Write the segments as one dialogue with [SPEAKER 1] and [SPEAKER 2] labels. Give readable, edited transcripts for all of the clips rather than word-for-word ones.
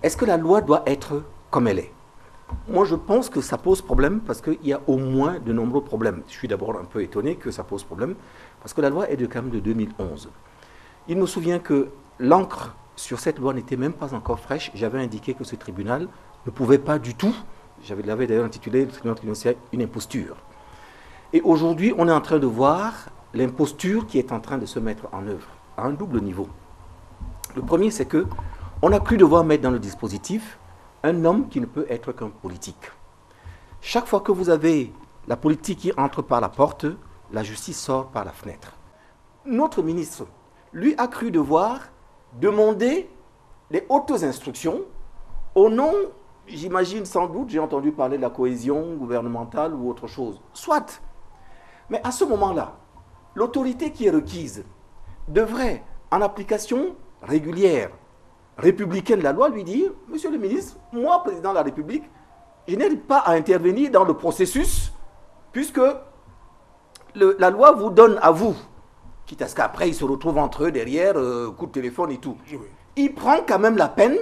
[SPEAKER 1] est-ce que la loi doit être comme elle est? Moi, je pense que ça pose problème parce qu'il y a au moins de nombreux problèmes. Je suis d'abord un peu étonné que ça pose problème parce que la loi est quand même de 2011. Il me souvient que l'encre sur cette loi n'était même pas encore fraîche. J'avais indiqué que ce tribunal ne pouvait pas du tout, je l'avais d'ailleurs intitulé le tribunal financier, une imposture. Et aujourd'hui, on est en train de voir l'imposture qui est en train de se mettre en œuvre à un double niveau. Le premier, c'est que on a cru devoir mettre dans le dispositif un homme qui ne peut être qu'un politique. Chaque fois que vous avez la politique qui entre par la porte, la justice sort par la fenêtre. Notre ministre, lui, a cru devoir demander les hautes instructions au nom, j'imagine sans doute, j'ai entendu parler de la cohésion gouvernementale ou autre chose. Soit. Mais à ce moment-là, l'autorité qui est requise devrait, en application régulière, républicaine de la loi, lui dire, monsieur le ministre, moi, président de la République, je n'ai pas à intervenir dans le processus, puisque la loi vous donne à vous, quitte à ce qu'après ils se retrouvent entre eux derrière, coup de téléphone et tout. Oui. Il prend quand même la peine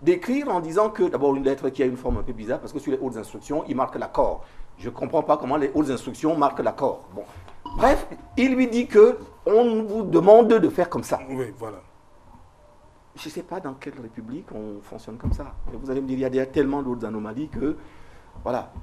[SPEAKER 1] d'écrire en disant que, d'abord une lettre qui a une forme un peu bizarre, parce que sur les hautes instructions, il marque l'accord. Je ne comprends pas comment les hautes instructions marquent l'accord. Bon. Bref, il lui dit qu'on vous demande de faire comme ça.
[SPEAKER 2] Oui, voilà.
[SPEAKER 1] Je ne sais pas dans quelle république on fonctionne comme ça. Et vous allez me dire, il y a tellement d'autres anomalies que, voilà.